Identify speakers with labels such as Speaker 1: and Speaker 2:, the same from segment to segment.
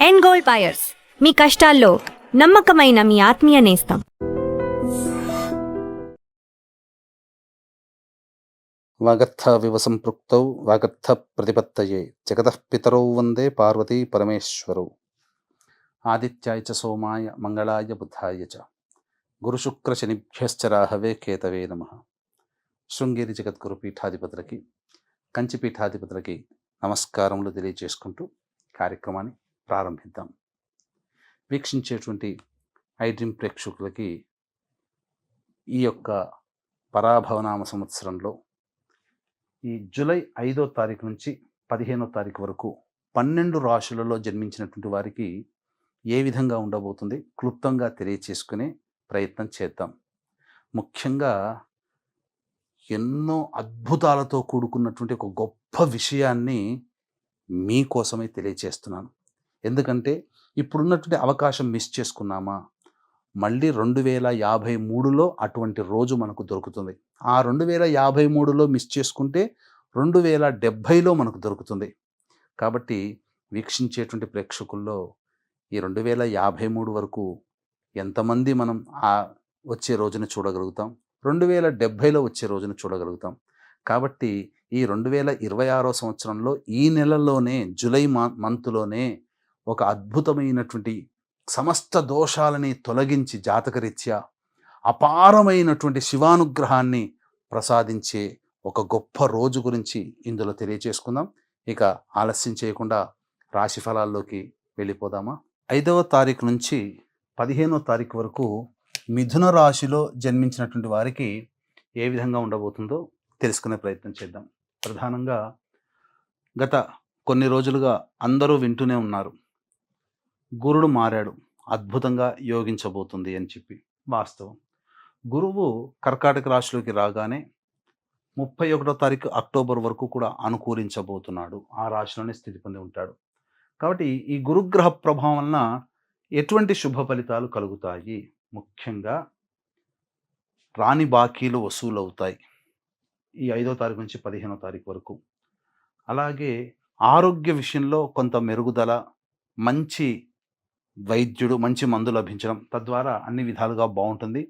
Speaker 1: End gold buyers, మీ కష్టాల్లో నమ్మకమైన మీ ఆత్మీయ నేస్తం.
Speaker 2: వాగర్థవివ సంపృక్తౌ వాగర్థ ప్రతిపత్తయే జగతః పితరౌ వందే పార్వతీ పరమేశ్వరౌ. ఆదిత్యాయ చ సోమాయ మంగళాయ బుధాయ చ గురుశుక్రశనిభ్యశ్చ రాహవే కేతవే నమః. శృంగేరి జగద్గురు పీఠాధిపతులకి, కంచి పీఠాధిపతులకి నమస్కారములు తెలియజేసుకుంటూ కార్యక్రమాన్ని ప్రారంభిద్దాం. వీక్షించేటువంటి ఐడ్రీమ్ ప్రేక్షకులకి ఈ యొక్క పరాభవనామ సంవత్సరంలో ఈ జూలై 5వ తారీఖు నుంచి 15వ తారీఖు వరకు 12 రాశులలో జన్మించినటువంటి వారికి ఏ విధంగా ఉండబోతుంది క్లుప్తంగా తెలియచేసుకునే ప్రయత్నం చేద్దాం. ముఖ్యంగా ఎన్నో అద్భుతాలతో కూడుకున్నటువంటి ఒక గొప్ప విషయాన్ని మీకోసమే తెలియచేస్తున్నాను. ఎందుకంటే ఇప్పుడున్నటువంటి అవకాశం మిస్ చేసుకున్నామా, మళ్ళీ 2053లో అటువంటి రోజు మనకు దొరుకుతుంది. ఆ 2053లో మిస్ చేసుకుంటే 2070లో మనకు దొరుకుతుంది. కాబట్టి వీక్షించేటువంటి ప్రేక్షకుల్లో ఈ 2053 వరకు ఎంతమంది మనం ఆ వచ్చే రోజున చూడగలుగుతాం, 2070లో వచ్చే రోజున చూడగలుగుతాం. కాబట్టి ఈ 2026వ సంవత్సరంలో ఈ నెలలోనే జూలై మంత్లోనే ఒక అద్భుతమైనటువంటి సమస్త దోషాలని తొలగించి జాతకరీత్యా అపారమైనటువంటి శివానుగ్రహాన్ని ప్రసాదించే ఒక గొప్ప రోజు గురించి ఇందులో తెలియచేసుకుందాం. ఇక ఆలస్యం చేయకుండా రాశి ఫలాల్లోకి వెళ్ళిపోదామా. 5వ తారీఖు నుంచి 15వ తారీఖు వరకు మిథున రాశిలో జన్మించినటువంటి వారికి ఏ విధంగా ఉండబోతుందో తెలుసుకునే ప్రయత్నం చేద్దాం. ప్రధానంగా గత కొన్ని రోజులుగా అందరూ వింటూనే ఉన్నారు, గురుడు మారాడు, అద్భుతంగా యోగించబోతుంది అని చెప్పి. వాస్తవం, గురువు కర్కాటక రాశిలోకి రాగానే 31వ తారీఖు అక్టోబర్ వరకు కూడా అనుకూలించబోతున్నాడు. ఆ రాశిలోనే స్థితి పొంది ఉంటాడు. కాబట్టి ఈ గురుగ్రహ ప్రభావం వలన ఎటువంటి శుభ ఫలితాలు కలుగుతాయి? ముఖ్యంగా రాని బాకీలు వసూలు అవుతాయి ఈ 5వ తారీఖు నుంచి 15వ తారీఖు వరకు. అలాగే ఆరోగ్య విషయంలో కొంత మెరుగుదల, మంచి వైద్యుడు, మంచి మందు లభించడం, తద్వారా అన్ని విధాలుగా బాగుంటుంది.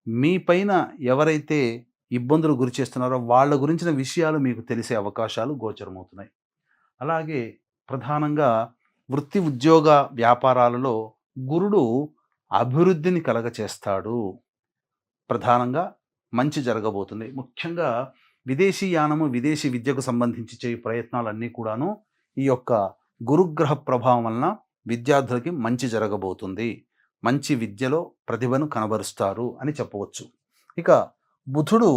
Speaker 2: మీ పైన ఎవరైతే ఇబ్బందులు గురి చేస్తున్నారో వాళ్ళ గురించిన విషయాలు మీకు తెలిసే అవకాశాలు గోచరమవుతున్నాయి. అలాగే ప్రధానంగా వృత్తి ఉద్యోగ వ్యాపారాలలో గురుడు అభివృద్ధిని కలగచేస్తాడు. ప్రధానంగా మంచి జరగబోతుంది. ముఖ్యంగా విదేశీ యానము, విదేశీ విద్యకు సంబంధించి చేయ ప్రయత్నాలన్నీ కూడాను ఈ యొక్క గురుగ్రహ ప్రభావం వలన విద్యార్థులకి మంచి జరగబోతుంది. మంచి విద్యలో ప్రతిభను కనబరుస్తారు అని చెప్పవచ్చు. ఇక బుధుడు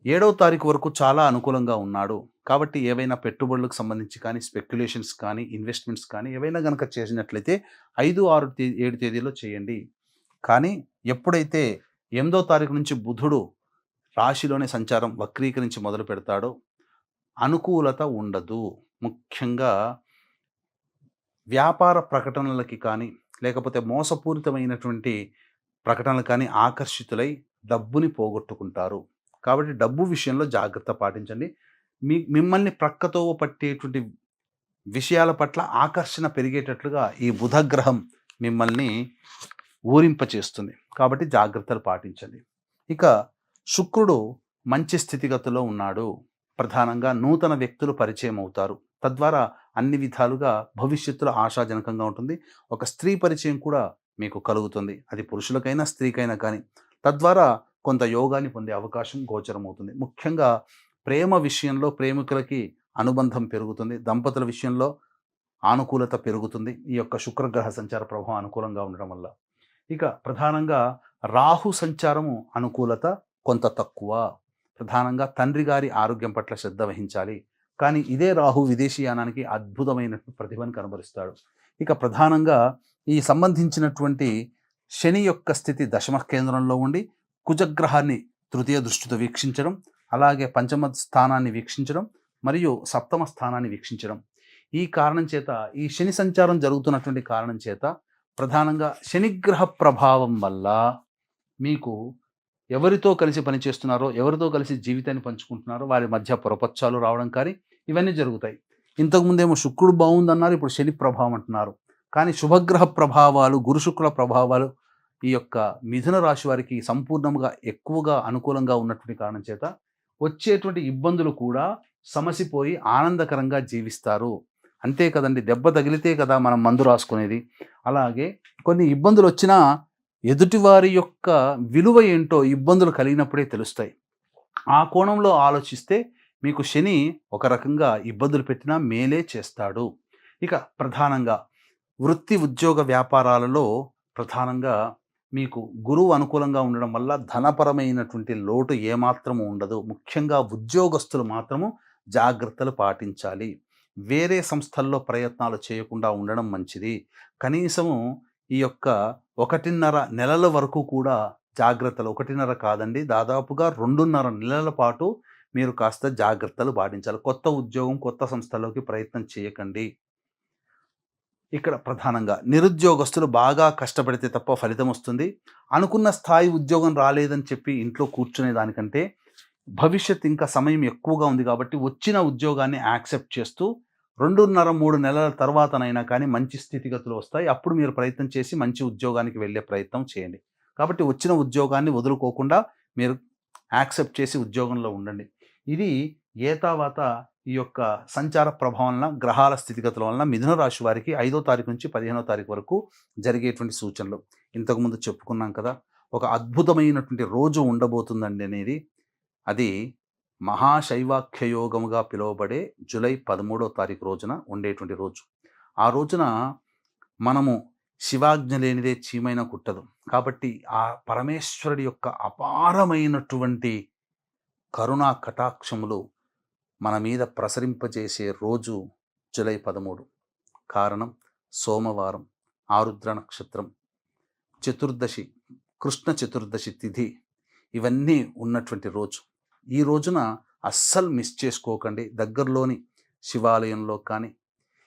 Speaker 2: 7వ తారీఖు వరకు చాలా అనుకూలంగా ఉన్నాడు. కాబట్టి ఏవైనా పెట్టుబడులకు సంబంధించి కానీ, స్పెక్యులేషన్స్ కానీ, ఇన్వెస్ట్మెంట్స్ కానీ ఏవైనా కనుక చేసినట్లయితే 5, 6, 7 తేదీలో చేయండి. కానీ ఎప్పుడైతే 8వ తారీఖు నుంచి బుధుడు రాశిలోనే సంచారం వక్రీకరించి మొదలు పెడతాడో అనుకూలత ఉండదు. ముఖ్యంగా వ్యాపార ప్రకటనలకి కానీ, లేకపోతే మోసపూరితమైనటువంటి ప్రకటనలు కానీ ఆకర్షితులై డబ్బుని పోగొట్టుకుంటారు. కాబట్టి డబ్బు విషయంలో జాగ్రత్త పాటించండి. మిమ్మల్ని ప్రక్కతో పట్టేటువంటి విషయాల పట్ల ఆకర్షణ పెరిగేటట్లుగా ఈ బుధగ్రహం మిమ్మల్ని ఊరింపచేస్తుంది. కాబట్టి జాగ్రత్తలు పాటించండి. ఇక శుక్రుడు మంచి స్థితిగతిలో ఉన్నాడు. ప్రధానంగా నూతన వ్యక్తులు పరిచయం అవుతారు. తద్వారా అన్ని విధాలుగా భవిష్యత్తులో ఆశాజనకంగా ఉంటుంది. ఒక స్త్రీ పరిచయం కూడా మీకు కలుగుతుంది. అది పురుషులకైనా స్త్రీకైనా కానీ. తద్వారా కొంత యోగాన్ని పొందే అవకాశం గోచరమవుతుంది. ముఖ్యంగా ప్రేమ విషయంలో ప్రేమికులకి అనుబంధం పెరుగుతుంది. దంపతుల విషయంలో ఆనుకూలత పెరుగుతుంది ఈ యొక్క శుక్రగ్రహ సంచార ప్రభావం అనుకూలంగా ఉండడం వల్ల. ఇక ప్రధానంగా రాహు సంచారము అనుకూలత కొంత తక్కువ. ప్రధానంగా తండ్రి గారి ఆరోగ్యం పట్ల శ్రద్ధ వహించాలి. కానీ ఇదే రాహు విదేశీయానానికి అద్భుతమైన ప్రతిభను కనబరుస్తాడు. ఇక ప్రధానంగా ఈ సంబంధించినటువంటి శని యొక్క స్థితి దశమ కేంద్రంలో ఉండి కుజగ్రహాన్ని తృతీయ దృష్టితో వీక్షించడం, అలాగే పంచమ స్థానాన్ని వీక్షించడం మరియు సప్తమ స్థానాన్ని వీక్షించడం. ఈ కారణం చేత, ఈ శని సంచారం జరుగుతున్నటువంటి కారణం చేత ప్రధానంగా శనిగ్రహ ప్రభావం వల్ల మీకు ఎవరితో కలిసి పనిచేస్తున్నారో, ఎవరితో కలిసి జీవితాన్ని పంచుకుంటున్నారో వారి మధ్య పొరపచ్చాలు రావడం కానీ ఇవన్నీ జరుగుతాయి. ఇంతకుముందేమో శుక్రుడు బాగుందన్నారు, ఇప్పుడు శని ప్రభావం అంటున్నారు. కానీ శుభగ్రహ ప్రభావాలు, గురు శుక్ర ప్రభావాలు ఈ యొక్క మిథున రాశి వారికి సంపూర్ణంగా ఎక్కువగా అనుకూలంగా ఉన్నటువంటి కారణం చేత వచ్చేటువంటి ఇబ్బందులు కూడా సమసిపోయి ఆనందకరంగా జీవిస్తారు. అంతే కదండి, దెబ్బ తగిలితే కదా మనం మందు రాసుకునేది. అలాగే కొన్ని ఇబ్బందులు వచ్చినా ఎదుటివారి యొక్క విలువ ఏంటో ఇబ్బందులు కలిగినప్పుడే తెలుస్తాయి. ఆ కోణంలో ఆలోచిస్తే మీకు శని ఒక రకంగా ఇబ్బందులు పెట్టినా మేలే చేస్తాడు. ఇక ప్రధానంగా వృత్తి, ఉద్యోగ, వ్యాపారాలలో ప్రధానంగా మీకు గురువు అనుకూలంగా ఉండడం వల్ల ధనపరమైనటువంటి లోటు ఏమాత్రము ఉండదు. ముఖ్యంగా ఉద్యోగస్తులు మాత్రము జాగ్రత్తలు పాటించాలి. వేరే సంస్థల్లో ప్రయత్నాలు చేయకుండా ఉండడం మంచిది. కనీసము ఈ యొక్క 1.5 నెలల వరకు కూడా జాగ్రత్తలు, 1.5 కాదండి, దాదాపుగా 2.5 నెలల పాటు మీరు కాస్త జాగ్రత్తలు పాటించాలి. కొత్త ఉద్యోగం, కొత్త సంస్థలోకి ప్రయత్నం చేయకండి. ఇక్కడ ప్రధానంగా నిరుద్యోగస్తులు బాగా కష్టపడితే తప్ప ఫలితం వస్తుంది. అనుకున్న స్థాయి ఉద్యోగం రాలేదని చెప్పి ఇంట్లో కూర్చునే దానికంటే భవిష్యత్ ఇంకా సమయం ఎక్కువగా ఉంది కాబట్టి వచ్చిన ఉద్యోగాన్ని యాక్సెప్ట్ చేస్తూ 2.5, 3 నెలల తర్వాతనైనా కానీ మంచి స్థితిగతులు వస్తాయి. అప్పుడు మీరు ప్రయత్నం చేసి మంచి ఉద్యోగానికి వెళ్ళే ప్రయత్నం చేయండి. కాబట్టి వచ్చిన ఉద్యోగాన్ని వదులుకోకుండా మీరు యాక్సెప్ట్ చేసి ఉద్యోగంలో ఉండండి. ఇది ఏతావాత ఈ యొక్క సంచార ప్రభావం వలన, గ్రహాల స్థితిగతుల వలన మిథున రాశి వారికి 5వ తారీఖు నుంచి 15వ తారీఖు వరకు జరిగేటువంటి సూచనలు ఇంతకుముందు చెప్పుకున్నాం కదా. ఒక అద్భుతమైనటువంటి రోజు ఉండబోతుందండి అనేది. అది మహాశైవాఖ్య యోగముగా పిలువబడే జూలై 13వ తారీఖు రోజున ఉండేటువంటి రోజు. ఆ రోజున మనము శివాజ్ఞ లేనిదే చీమైన కుట్టదు. కాబట్టి ఆ పరమేశ్వరుడి యొక్క అపారమైనటువంటి కరుణా కటాక్షములు మన మీద ప్రసరింపజేసే రోజు జూలై 13. కారణం సోమవారం, ఆరుద్ర నక్షత్రం, చతుర్దశి, కృష్ణ చతుర్దశి తిథి, ఇవన్నీ ఉన్నటువంటి రోజు. ఈ రోజున అస్సలు మిస్ చేసుకోకండి. దగ్గరలోని శివాలయంలో కానీ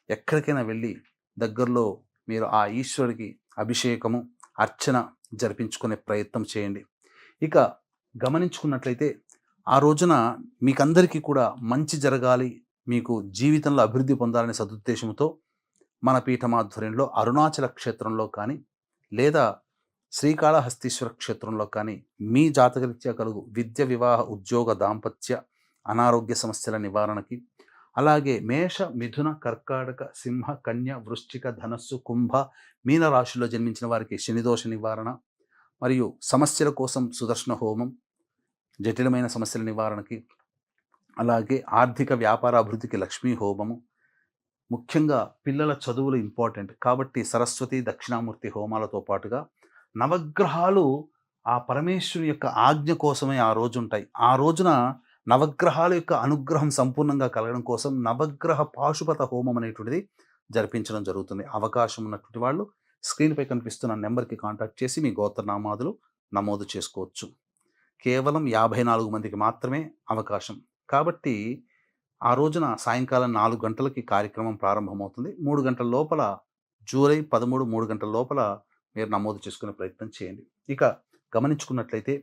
Speaker 2: ఎక్కడికైనా వెళ్ళి దగ్గరలో మీరు ఆ ఈశ్వరుడికి అభిషేకము, అర్చన జరిపించుకునే ప్రయత్నం చేయండి. ఇక గమనించుకున్నట్లయితే ఆ రోజున మీకందరికీ కూడా మంచి జరగాలి, మీకు జీవితంలో అభివృద్ధి పొందాలనే సదుద్దేశంతో మన పీఠమాధ్వర్యంలో అరుణాచల క్షేత్రంలో కానీ లేదా శ్రీకాళహస్తీశ్వర క్షేత్రంలో కానీ మీ జాతకరీత్యా కలుగు విద్య, వివాహ, ఉద్యోగ, దాంపత్య, అనారోగ్య సమస్యల నివారణకి, అలాగే మేష, మిథున, కర్కాటక, సింహ, కన్య, వృశ్చిక, ధనస్సు, కుంభ, మీన రాశిలో జన్మించిన వారికి శనిదోష నివారణ మరియు సమస్యల కోసం సుదర్శన హోమం, జటిలమైన సమస్యల నివారణకి, అలాగే ఆర్థిక వ్యాపార అభివృద్ధికి లక్ష్మీ హోమము, ముఖ్యంగా పిల్లల చదువులు ఇంపార్టెంట్ కాబట్టి సరస్వతి, దక్షిణామూర్తి హోమాలతో పాటుగా నవగ్రహాలు ఆ పరమేశ్వరుని యొక్క ఆజ్ఞ కోసమే ఆ రోజు ఉంటాయి. ఆ రోజున నవగ్రహాల యొక్క అనుగ్రహం సంపూర్ణంగా కలగడం కోసం నవగ్రహ పాశుపత హోమం అనేటువంటిది జరిపించడం జరుగుతుంది. అవకాశం ఉన్నటువంటి వాళ్ళు స్క్రీన్పై కనిపిస్తున్న నెంబర్కి కాంటాక్ట్ చేసి మీ గోత్రనామాదులు నమోదు చేసుకోవచ్చు. కేవలం 54 మందికి మాత్రమే అవకాశం. కాబట్టి ఆ రోజున సాయంకాలం 4 గంటలకి కార్యక్రమం ప్రారంభమవుతుంది. 3 గంటల లోపల జూలై 13 3 గంటల లోపల మీరు నమోదు చేసుకునే ప్రయత్నం చేయండి. ఇక గమనించుకున్నట్లయితే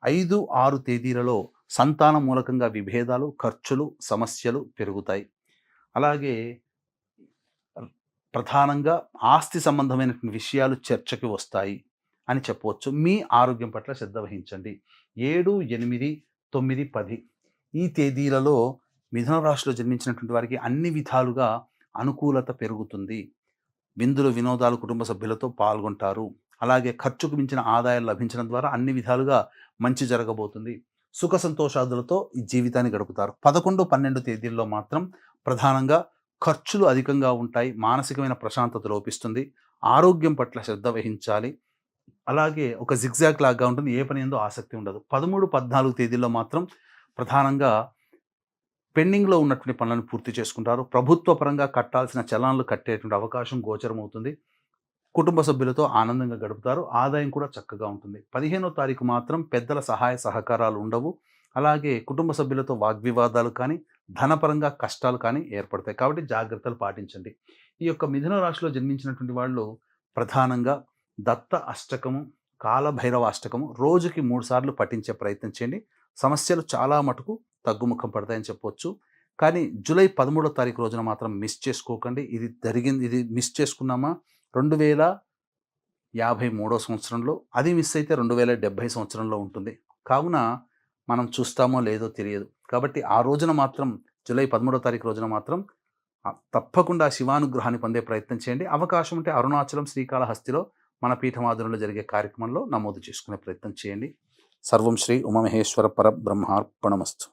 Speaker 2: 5, 6 తేదీలలో సంతానం మూలకంగా విభేదాలు, ఖర్చులు, సమస్యలు పెరుగుతాయి. అలాగే ప్రధానంగా ఆస్తి సంబంధమైనటువంటి విషయాలు చర్చకి వస్తాయి అని చెప్పవచ్చు. మీ ఆరోగ్యం పట్ల శ్రద్ధ వహించండి. 7, 8, 9, 10 ఈ తేదీలలో మిథున రాశిలో జన్మించినటువంటి వారికి అన్ని విధాలుగా అనుకూలత పెరుగుతుంది. విందులు, వినోదాలు కుటుంబ సభ్యులతో పాల్గొంటారు. అలాగే ఖర్చుకు మించిన ఆదాయాలు లభించడం ద్వారా అన్ని విధాలుగా మంచి జరగబోతుంది. సుఖ సంతోషాదులతో ఈ జీవితాన్ని గడుపుతారు. 11, 12 తేదీల్లో మాత్రం ప్రధానంగా ఖర్చులు అధికంగా ఉంటాయి. మానసికమైన ప్రశాంతత లోపిస్తుంది. ఆరోగ్యం పట్ల శ్రద్ధ వహించాలి. అలాగే ఒక జిగ్జాగ్ లాగా ఉంటుంది. ఏ పని ఎందో ఆసక్తి ఉండదు. 13, 14 తేదీల్లో మాత్రం ప్రధానంగా పెండింగ్లో ఉన్నటువంటి పనులను పూర్తి చేసుకుంటారు. ప్రభుత్వ పరంగా కట్టాల్సిన చలనాలు కట్టేటువంటి అవకాశం గోచరమవుతుంది. కుటుంబ సభ్యులతో ఆనందంగా గడుపుతారు. ఆదాయం కూడా చక్కగా ఉంటుంది. 15వ తారీఖు మాత్రం పెద్దల సహాయ సహకారాలు ఉండవు. అలాగే కుటుంబ సభ్యులతో వాగ్వివాదాలు కానీ, ధనపరంగా కష్టాలు కానీ ఏర్పడతాయి. కాబట్టి జాగ్రత్తలు పాటించండి. ఈ యొక్క మిథున రాశిలో జన్మించినటువంటి వాళ్ళు ప్రధానంగా దత్త అష్టకము, కాలభైరవ అష్టకము రోజుకి 3 సార్లు పఠించే ప్రయత్నం చేయండి. సమస్యలు చాలా మటుకు తగ్గుముఖం పడతాయని చెప్పవచ్చు. కానీ జూలై 13వ తారీఖు రోజున మాత్రం మిస్ చేసుకోకండి. ఇది మిస్ చేసుకున్నామా 2053 సంవత్సరంలో, అది మిస్ అయితే 2070 సంవత్సరంలో ఉంటుంది. కావున మనం చూస్తామో లేదో తెలియదు. కాబట్టి ఆ రోజున మాత్రం జూలై 13వ తారీఖు రోజున మాత్రం తప్పకుండా శివానుగ్రహాన్ని పొందే ప్రయత్నం చేయండి. అవకాశం ఉంటే అరుణాచలం, శ్రీకాళహస్తిలో మన పీఠమాధురంలో జరిగే కార్యక్రమంలో నమోదు చేసుకునే ప్రయత్నం చేయండి. సర్వం శ్రీ ఉమామహేశ్వర పరబ్రహ్మార్పణమస్తు.